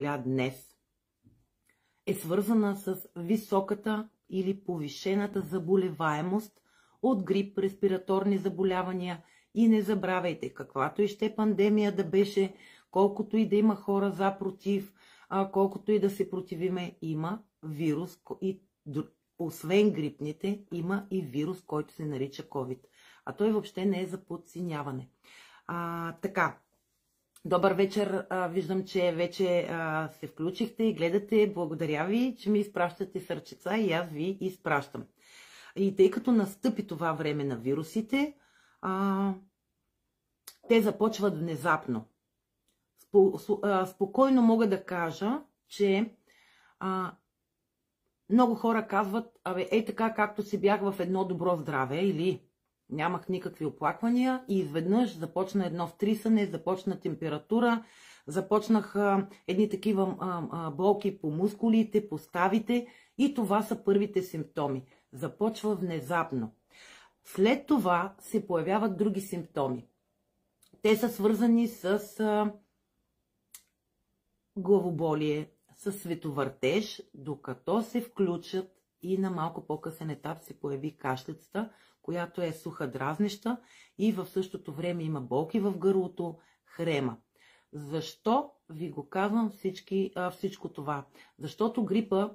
днес е свързана с високата или повишената заболеваемост от грип, респираторни заболявания и не забравяйте, каквато и ще пандемия да беше, колкото и да има хора за против, колкото и да се противиме, има вирус и освен грипните, има и вирус, който се нарича COVID. А той въобще не е за подценяване. Така, добър вечер. Виждам, че вече се включихте и гледате. Благодаря ви, че ми изпращате сърчеца и аз ви изпращам. И тъй като настъпи това време на вирусите, те започват внезапно. Спокойно мога да кажа, че много хора казват, така както си бях в едно добро здраве или нямах никакви оплаквания и изведнъж започна едно втрисане, започна температура, започнах едни такива болки по мускулите, по ставите и това са първите симптоми. Започва внезапно. След това се появяват други симптоми. Те са свързани с главоболие, с световъртеж, докато се включат и на малко по-късен етап се появи кашлицата, която е суха дразнеща и в същото време има болки в гърлото, хрема. Защо ви го казвам всичко това? Защото грипа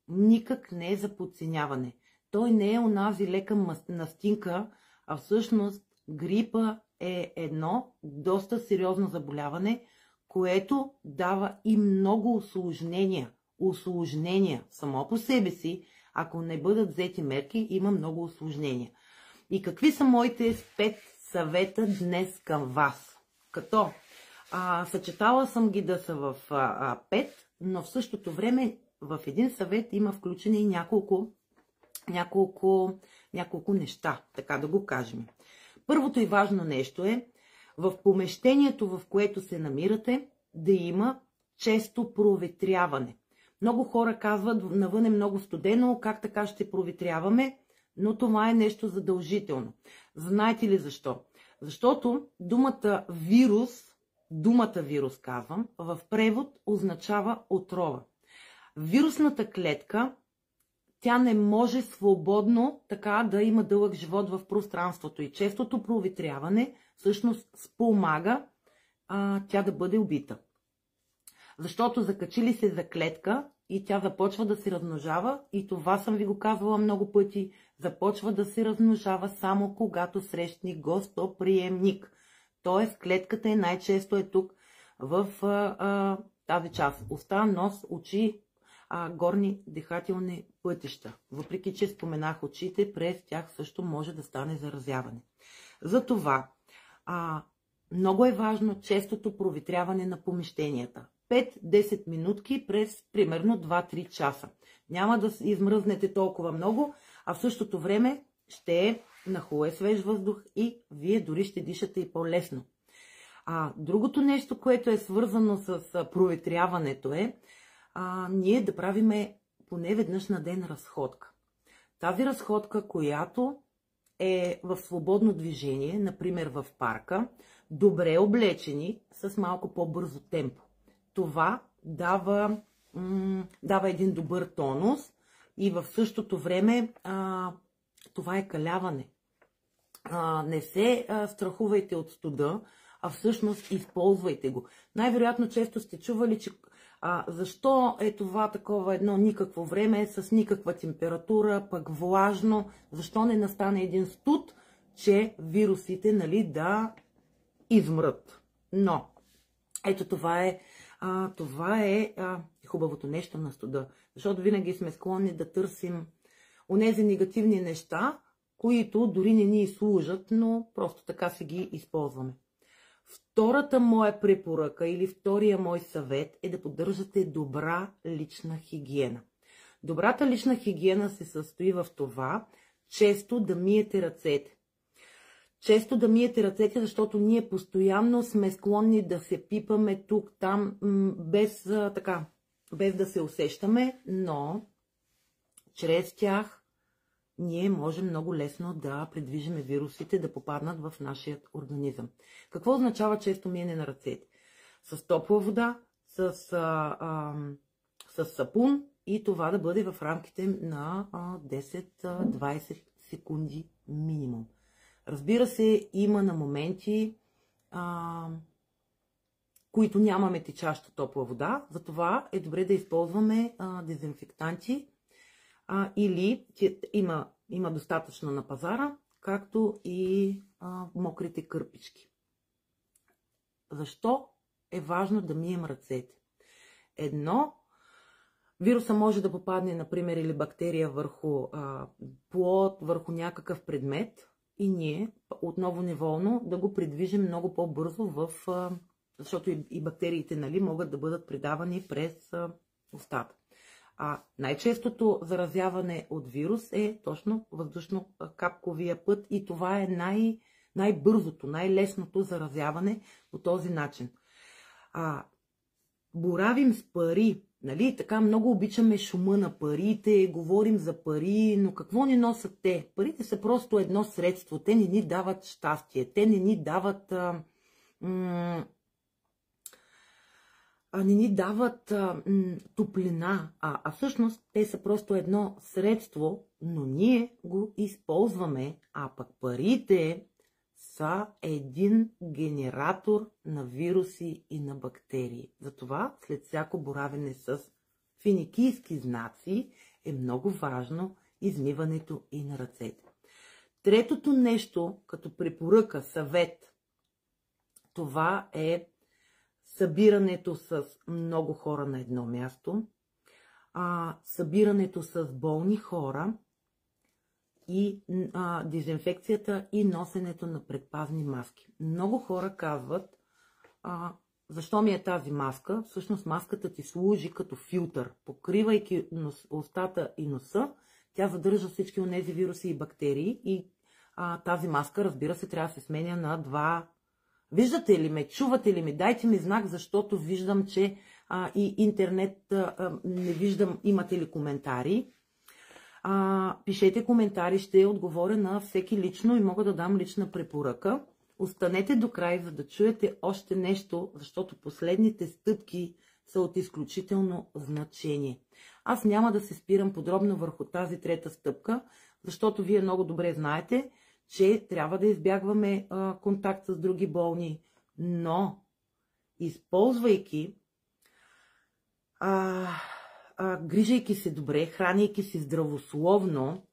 никак не е за подценяване. Той не е онази лека настинка, а всъщност грипа е едно доста сериозно заболяване, което дава и много усложнения. Усложнения само по себе си, ако не бъдат взети мерки, има много усложнения. И какви са моите 5 съвета днес към вас? Като съчетала съм ги да са в 5, но в същото време в един съвет има включени и няколко неща, така да го кажем. Първото и важно нещо е в помещението, в което се намирате, да има често проветряване. Много хора казват, навън е много студено, как така ще проветряваме, но това е нещо задължително. Знаете ли защо? Защото думата вирус казвам, в превод означава отрова. Вирусната клетка, тя не може свободно така да има дълъг живот в пространството и честото проветряване всъщност спомага тя да бъде убита. Защото закачили се за клетка и тя започва да се размножава и това съм ви го казвала много пъти, започва да се размножава само когато срещни гостоприемник. Тоест клетката най-често е тук в тази част. Уста, нос, очи, горни дихателни пътища. Въпреки че споменах очите, през тях също може да стане заразяване. Затова много е важно честото проветряване на помещенията. 5-10 минутки през примерно 2-3 часа. Няма да измръзнете толкова много, а в същото време ще е на хубав свеж въздух и вие дори ще дишате и по-лесно. Другото нещо, което е свързано с проветряването е ние да правиме поне веднъж на ден разходка. Тази разходка, която е в свободно движение, например в парка, добре облечени, с малко по-бързо темпо. Това дава един добър тонус и в същото време това е каляване. Не се страхувайте от студа, а всъщност използвайте го. Най-вероятно често сте чували, че защо е това такова едно никакво време, с никаква температура, пък влажно, защо не настане един студ, че вирусите да измрат. Но, ето това е хубавото нещо на студа, защото винаги сме склонни да търсим онези негативни неща, които дори не ни служат, но просто така си ги използваме. Втората моя препоръка или втория мой съвет е да поддържате добра лична хигиена. Добрата лична хигиена се състои в това често да миете ръцете. Често да миете ръцете, защото ние постоянно сме склонни да се пипаме тук, там, без да се усещаме, но чрез тях ние можем много лесно да придвижиме вирусите да попаднат в нашия организъм. Какво означава често миене на ръцете? С топла вода, с сапун и това да бъде в рамките на 10-20 секунди минимум. Разбира се, има на моменти, които нямаме течаща топла вода, затова е добре да използваме дезинфектанти или има достатъчно на пазара, както и мокрите кърпички. Защо е важно да мием ръцете? Едно, вируса може да попадне, например, или бактерия върху плод, върху някакъв предмет и ние отново неволно да го придвижим много по-бързо защото и бактериите, нали, могат да бъдат предавани през устата. Най-честото заразяване от вирус е точно въздушно-капковия път и това е най-бързото, най-лесното заразяване по този начин. Боравим с пари, нали, така много обичаме шума на парите, говорим за пари, но какво ни носят те? Парите са просто едно средство, те не ни дават щастие, те не ни дават топлина, всъщност те са просто едно средство, но ние го използваме, пък парите са един генератор на вируси и на бактерии. Затова след всяко боравене с финикийски знаци е много важно измиването и на ръцете. Третото нещо, като препоръка, съвет, това е събирането с много хора на едно място, събирането с болни хора и дезинфекцията и носенето на предпазни маски. Много хора казват, защо ми е тази маска? Всъщност маската ти служи като филтър. Покривайки устата и носа, тя задържа всички от тези вируси и бактерии и тази маска, разбира се, трябва да се сменя на 2. Виждате ли ме? Чувате ли ме? Дайте ми знак, защото виждам, че и интернет не виждам. Имате ли коментари? Пишете коментари, ще отговоря на всеки лично и мога да дам лична препоръка. Останете до край, за да чуете още нещо, защото последните стъпки са от изключително значение. Аз няма да се спирам подробно върху тази трета стъпка, защото вие много добре знаете, че трябва да избягваме контакт с други болни, но използвайки, грижайки се добре, храняйки се здравословно,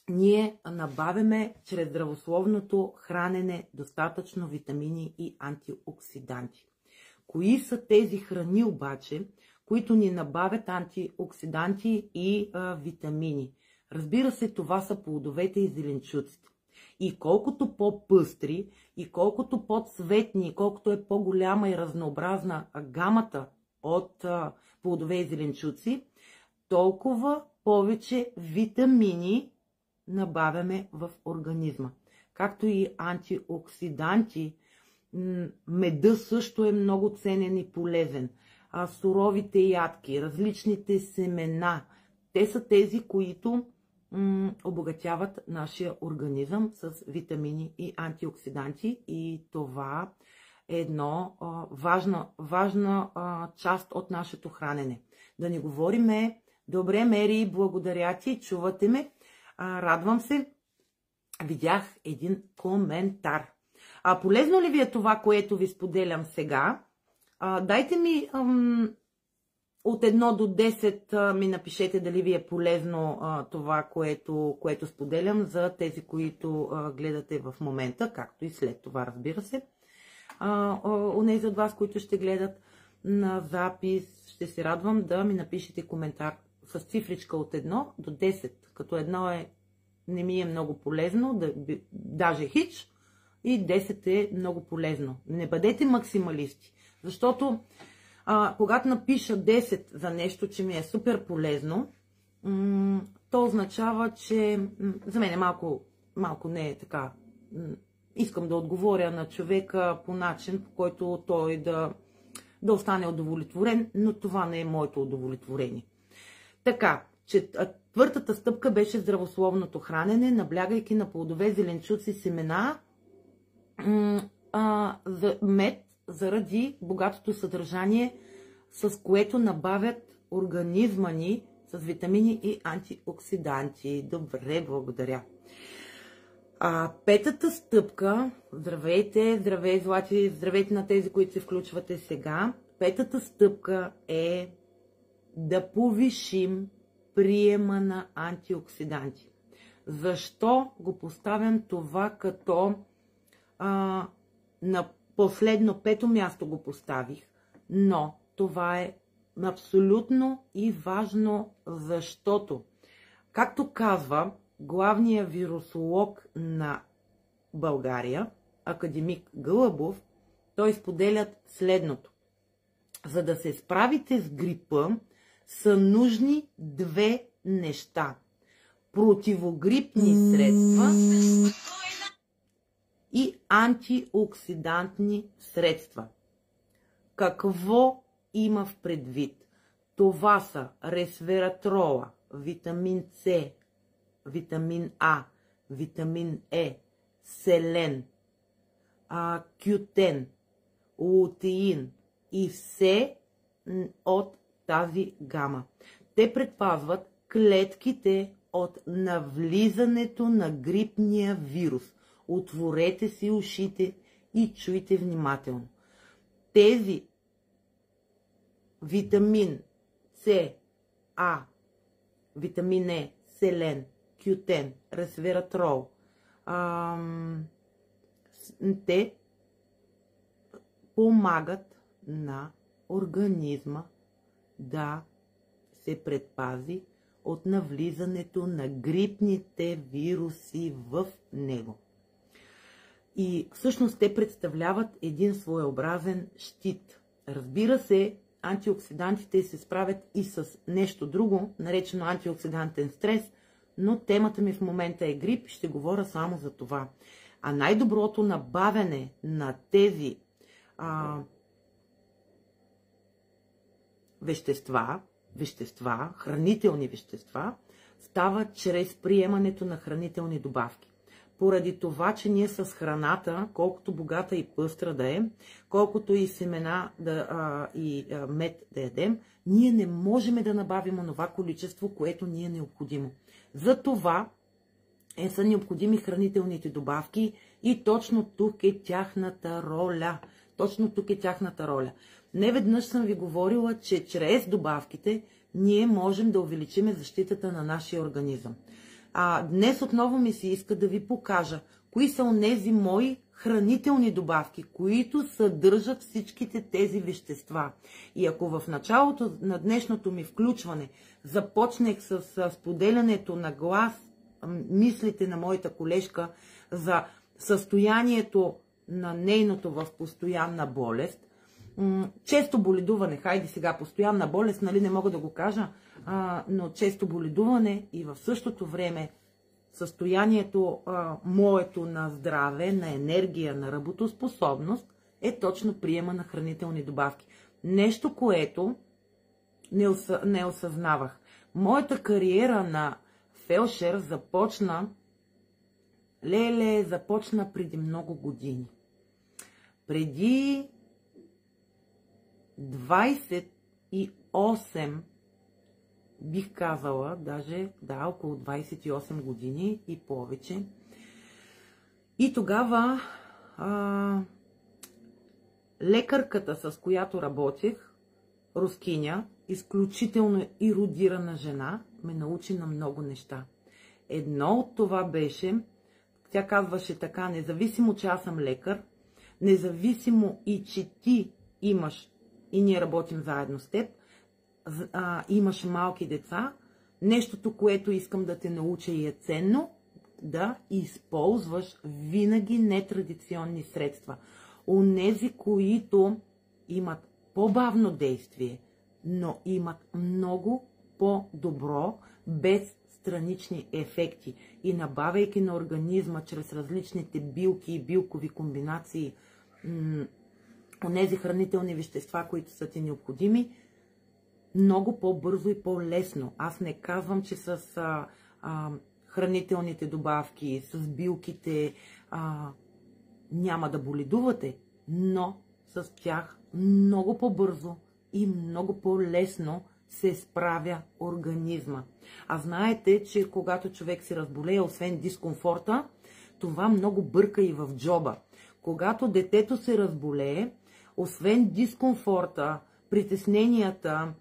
ние набавяме чрез здравословното хранене достатъчно витамини и антиоксиданти. Кои са тези храни обаче, които ни набавят антиоксиданти и витамини? Разбира се, това са плодовете и зеленчуците. И колкото по-пъстри, и колкото по-цветни, колкото е по-голяма и разнообразна гамата от плодове и зеленчуци, толкова повече витамини набавяме в организма. Както и антиоксиданти, меда също е много ценен и полезен. Суровите ядки, различните семена, те са тези, които обогатяват нашия организъм с витамини и антиоксиданти и това е едно важна част от нашето хранене. Да не говориме, добре, Мери, благодаря ти, чувате ме, радвам се, видях един коментар. Полезно ли ви е това, което ви споделям сега? Дайте ми от 1 до 10 ми напишете дали ви е полезно това, което споделям за тези, които гледате в момента, както и след това, разбира се. Онези от вас, които ще гледат на запис, ще се радвам да ми напишете коментар с цифричка от 1 до 10, като 1 не ми е много полезно, даже хич, и 10 е много полезно. Не бъдете максималисти, защото когато напиша 10 за нещо, че ми е супер полезно, то означава, че за мен малко не е така. Искам да отговоря на човека по начин, по който той да остане удовлетворен, но това не е моето удовлетворение. Така, четвъртата стъпка беше здравословното хранене, наблягайки на плодове, зеленчуци, семена, мед, заради богатото съдържание с което набавят организма ни с витамини и антиоксиданти. Добре, благодаря. Петата стъпка, здравейте, здравей, злати, здравейте на тези, които се включвате сега. Петата стъпка е да повишим приема на антиоксиданти. Защо го поставям това като на последно пето място го поставих, но това е абсолютно и важно, защото, както казва главният вирусолог на България, академик Гълъбов, той споделят следното. За да се справите с грипа, са нужни две неща. Противогрипни средства и антиоксидантни средства. Какво има в предвид? Това са ресвератрола, витамин С, витамин А, витамин Е, селен, кютен, лутеин и все от тази гама. Те предпазват клетките от навлизането на грипния вирус. Отворете си ушите и чуйте внимателно. Тези витамин С, А, витамин Е, селен, кютен, ресвератрол, те помагат на организма да се предпази от навлизането на грипните вируси в него. И всъщност те представляват един своеобразен щит. Разбира се, антиоксидантите се справят и с нещо друго, наречено антиоксидантен стрес, но темата ми в момента е грип, ще говоря само за това. А най-доброто набавяне на тези вещества, хранителни вещества, става чрез приемането на хранителни добавки. Поради това, че ние с храната, колкото богата и пъстра да е, колкото и семена и мед да ядем, ние не можем да набавим онова количество, което ни е необходимо. За това са необходими хранителните добавки и точно тук е тяхната роля. Точно тук е тяхната роля. Неведнъж съм ви говорила, че чрез добавките ние можем да увеличим защитата на нашия организъм. Днес отново ми се иска да ви покажа кои са онези мои хранителни добавки, които съдържат всичките тези вещества. И ако в началото на днешното ми включване започнах с споделянето на глас мислите на моята колежка за състоянието на нейното в постоянна болест, често боледуване, хайде сега постоянна болест, нали не мога да го кажа, но често боледуване и в същото време състоянието моето на здраве, на енергия, на работоспособност е точно приема на хранителни добавки. Нещо, което не осъзнавах. Моята кариера на фелшер започна преди много години. Преди 28, бих казала, даже около 28 години и повече. И тогава лекарката, с която работех, рускиня, изключително ерудирана жена, ме научи на много неща. Едно от това беше, тя казваше така: независимо, че аз съм лекар, независимо и че ти имаш, и ние работим заедно с теб, имаш малки деца, нещото, което искам да те науча и е ценно, да използваш винаги нетрадиционни средства. Онези, които имат по-бавно действие, но имат много по-добро, без странични ефекти и набавяйки на организма чрез различните билки и билкови комбинации онези хранителни вещества, които са ти необходими, много по-бързо и по-лесно. Аз не казвам, че с хранителните добавки, с билките няма да боледувате, но с тях много по-бързо и много по-лесно се справя организма. А знаете, че когато човек се разболее, освен дискомфорта, това много бърка и в джоба. Когато детето се разболее, освен дискомфорта, притесненията,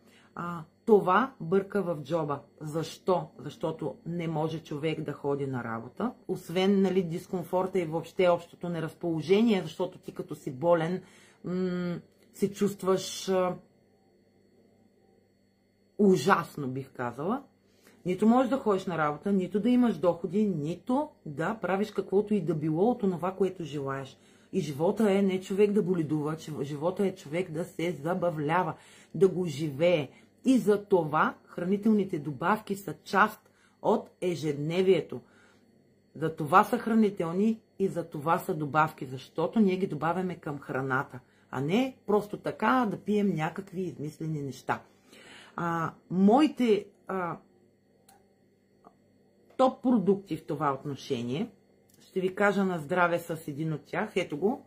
това бърка в джоба. Защо? Защото не може човек да ходи на работа. Освен дискомфорта и въобще общото неразположение, защото ти като си болен се чувстваш ужасно, бих казала. Нито можеш да ходиш на работа, нито да имаш доходи, нито да правиш каквото и да било от това, което желаеш. И живота е не човек да боледува, живота е човек да се забавлява, да го живее. И за това хранителните добавки са част от ежедневието. За това са хранителни и за това са добавки, защото ние ги добавяме към храната, а не просто така да пием някакви измислени неща. Моите топ продукти в това отношение, ще ви кажа на здраве с един от тях, ето го,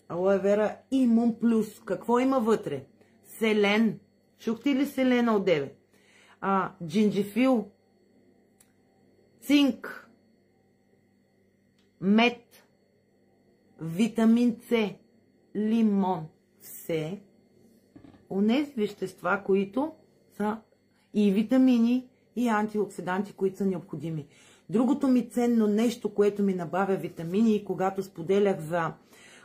Алоe Vera Имун Плюс. Какво има вътре? Селен. Чухте ли селена одеве? Джинджифил, цинк, мед, витамин С, лимон. Все онези вещества, които са и витамини, и антиоксиданти, които са необходими. Другото ми ценно нещо, което ми набавя витамини, и когато споделях за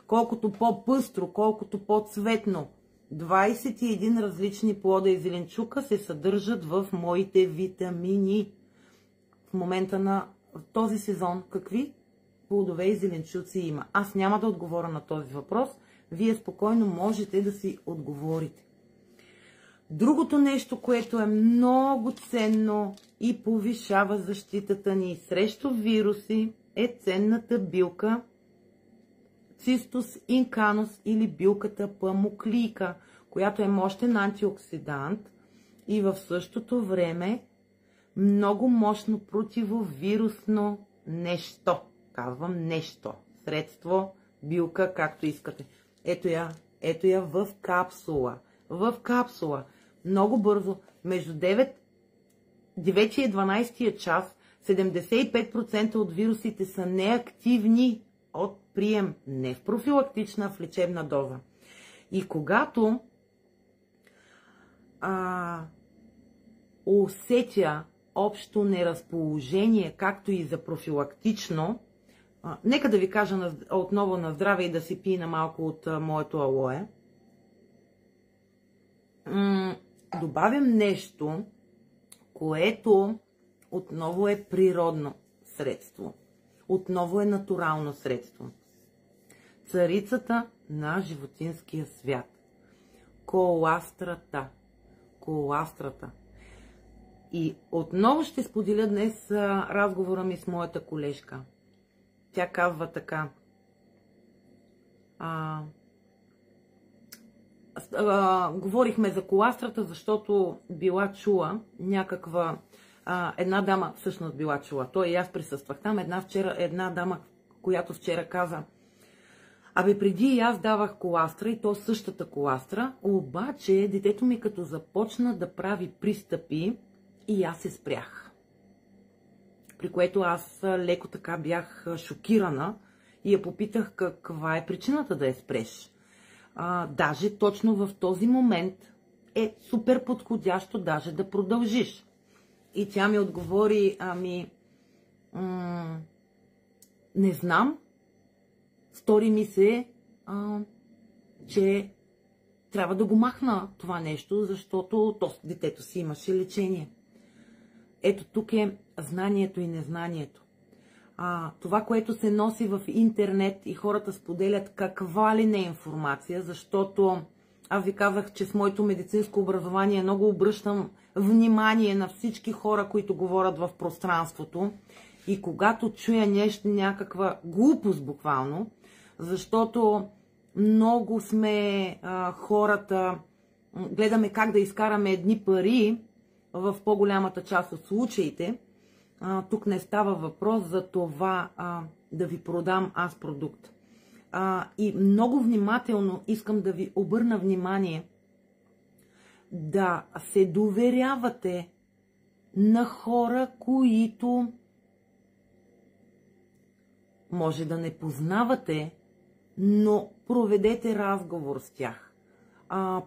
колкото по-пъстро, колкото по-цветно, 21 различни плода и зеленчука се съдържат в моите витамини. В момента на този сезон какви плодове и зеленчуци има? Аз няма да отговоря на този въпрос. Вие спокойно можете да си отговорите. Другото нещо, което е много ценно и повишава защитата ни срещу вируси, е ценната билка Цистус инканус или билката памуклийка, която е мощен антиоксидант и в същото време много мощно противовирусно нещо. Казвам нещо. Средство, билка, както искате. Ето я в капсула. В капсула. Много бързо, между 9 и 12 час, 75% от вирусите са неактивни от прием, не в профилактична, в лечебна доза. И когато усетя общо неразположение, както и за профилактично, нека да ви кажа отново на здраве и да си пина малко от моето алое. Добавям нещо, което отново е природно средство. Отново е натурално средство. Царицата на животинския свят. Коластрата. Коластрата. И отново ще споделя днес разговора ми с моята колежка. Тя казва така. Говорихме за коластрата, защото била чула някаква... една дама всъщност била чула. Той и аз присъствах там. Една дама, която вчера каза: абе, преди и аз давах коластра, и то същата коластра, обаче детето ми като започна да прави пристъпи и аз се спрях. При което аз леко така бях шокирана и я попитах каква е причината да я спреш. Даже точно в този момент е супер подходящо даже да продължиш. И тя ми отговори: не знам, стори ми се, че трябва да го махна това нещо, защото детето си имаше лечение. Ето тук е знанието и незнанието. Това, което се носи в интернет и хората споделят каква ли не информация, защото аз ви казах, че с моето медицинско образование много обръщам внимание на всички хора, които говорят в пространството, и когато чуя нещо, някаква глупост буквално, защото много сме хората, гледаме как да изкараме едни пари в по-голямата част от случаите. Тук не става въпрос за това да ви продам аз продукт. И много внимателно искам да ви обърна внимание да се доверявате на хора, които може да не познавате, но проведете разговор с тях.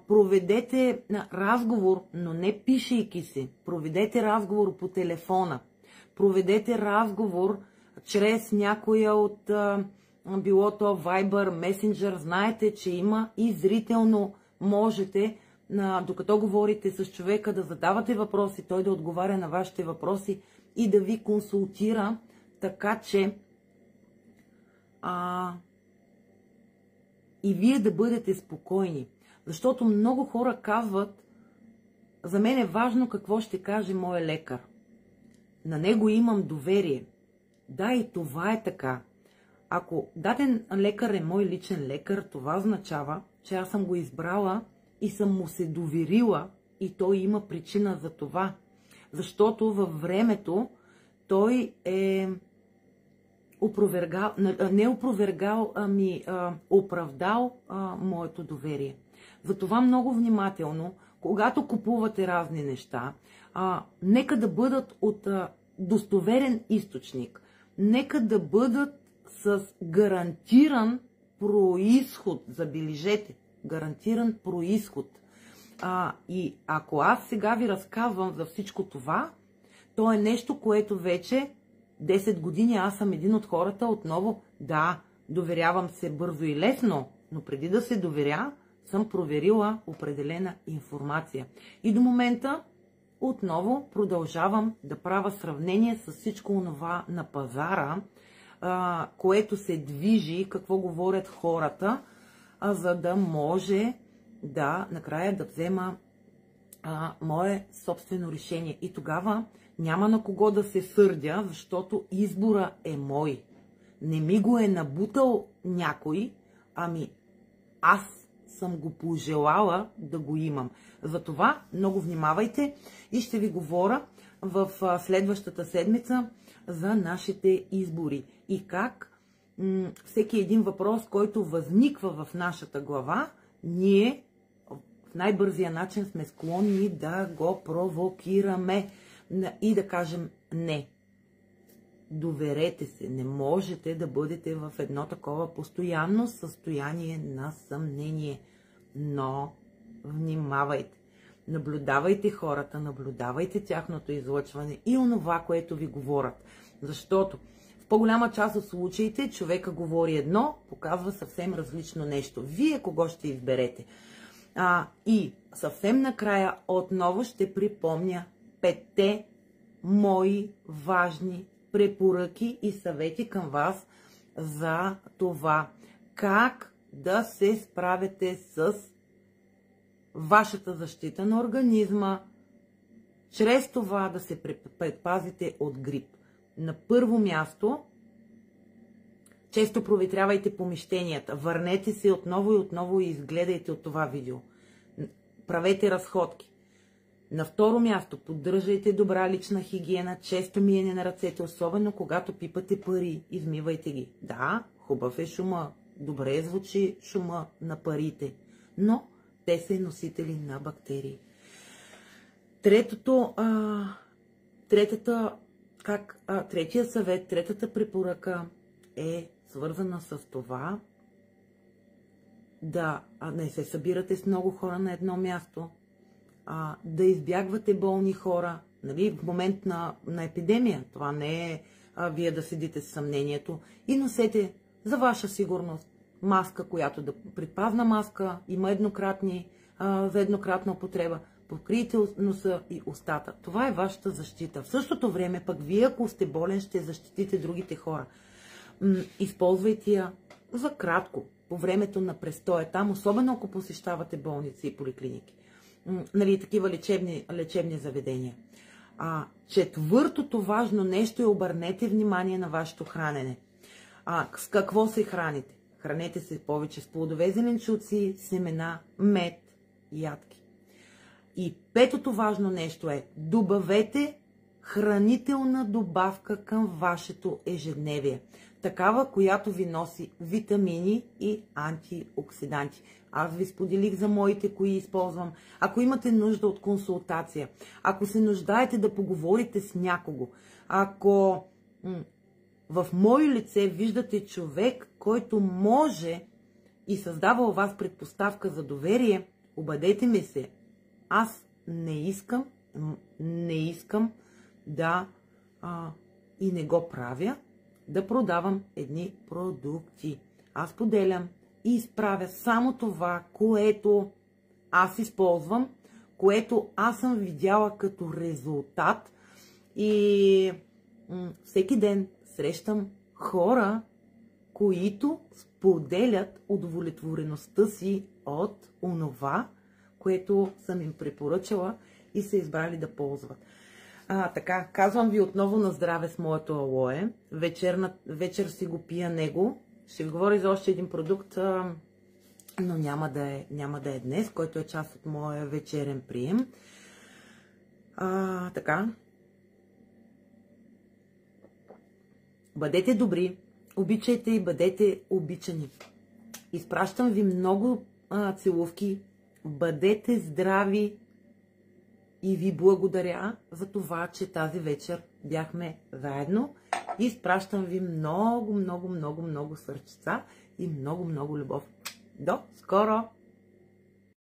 Проведете разговор, но не пишейки се. Проведете разговор по телефона. Проведете разговор чрез някоя от било то Viber, Messenger. Знаете, че има и зрително можете, докато говорите с човека, да задавате въпроси, той да отговаря на вашите въпроси и да ви консултира, така че и вие да бъдете спокойни. Защото много хора казват, за мен е важно какво ще каже моя лекар. На него имам доверие. Да, и това е така. Ако даден лекар е мой личен лекар, това означава, че аз съм го избрала и съм му се доверила и той има причина за това. Защото във времето той е оправдал моето доверие. Затова много внимателно, когато купувате разни неща, нека да бъдат от достоверен източник. Нека да бъдат с гарантиран произход. Забележете, гарантиран произход. И ако аз сега ви разказвам за всичко това, то е нещо, което вече 10 години аз съм един от хората отново, да, доверявам се бързо и лесно, но преди да се доверя, съм проверила определена информация. И до момента отново продължавам да правя сравнение с всичко онова на пазара, което се движи, какво говорят хората, за да може да накрая да взема мое собствено решение. И тогава няма на кого да се сърдя, защото избора е мой. Не ми го е набутал някой, ами аз съм го пожелала да го имам. Затова много внимавайте и ще ви говоря в следващата седмица за нашите избори и как всеки един въпрос, който възниква в нашата глава, ние в най-бързия начин сме склонни да го провокираме и да кажем не. Доверете се, не можете да бъдете в едно такова постоянно състояние на съмнение, но внимавайте. Наблюдавайте хората, наблюдавайте тяхното излъчване и онова, което ви говорят. Защото в по-голяма част от случаите човека говори едно, показва съвсем различно нещо. Вие кого ще изберете? И съвсем накрая отново ще припомня 5 мои важни препоръки и съвети към вас за това как да се справите с вашата защита на организма, чрез това да се предпазите от грип. На първо място, често проветрявайте помещенията, върнете се отново и отново и изгледайте от това видео. Правете разходки. На второ място, поддържайте добра лична хигиена, често миене на ръцете, особено когато пипате пари, измивайте ги. Да, хубав е шума, добре звучи шума на парите, но те са и носители на бактерии. Третия съвет, третата препоръка е свързана с това да не се събирате с много хора на едно място, да избягвате болни хора, нали, в момент на епидемия. Това не е вие да седите с съмнението. И носете за ваша сигурност маска, която да предпазна маска, има за еднократна употреба. Покрийте носа и устата. Това е вашата защита. В същото време пък вие, ако сте болен, ще защитите другите хора. Използвайте я за кратко, по времето на престоя там, особено ако посещавате болници и поликлиники. Нали, такива лечебни заведения. Четвъртото важно нещо е обърнете внимание на вашето хранене. С какво се храните? Хранете се повече с плодове, зеленчуци, семена, мед, ядки. И петото важно нещо е добавете хранителна добавка към вашето ежедневие. такава, която ви носи витамини и антиоксиданти. Аз ви споделих за моите, кои използвам. Ако имате нужда от консултация, ако се нуждаете да поговорите с някого, ако в мое лице виждате човек, който може и създава у вас предпоставка за доверие, обадете ми се. Аз не искам да и не го правя, да продавам едни продукти. Аз поделям и изправя само това, което аз използвам, което аз съм видяла като резултат и всеки ден срещам хора, които споделят удовлетвореността си от онова, което съм им препоръчала и са избрали да ползват. Така, казвам ви отново на здраве с моето алое. Вечер си го пия него. Ще ви говоря за още един продукт, но няма да е днес, който е част от моя вечерен прием. Така. Бъдете добри, обичайте и бъдете обичани. Изпращам ви много целувки. Бъдете здрави и ви благодаря за това, че тази вечер бяхме заедно. Изпращам ви много, много, много, много сърчица и много, много любов. До скоро!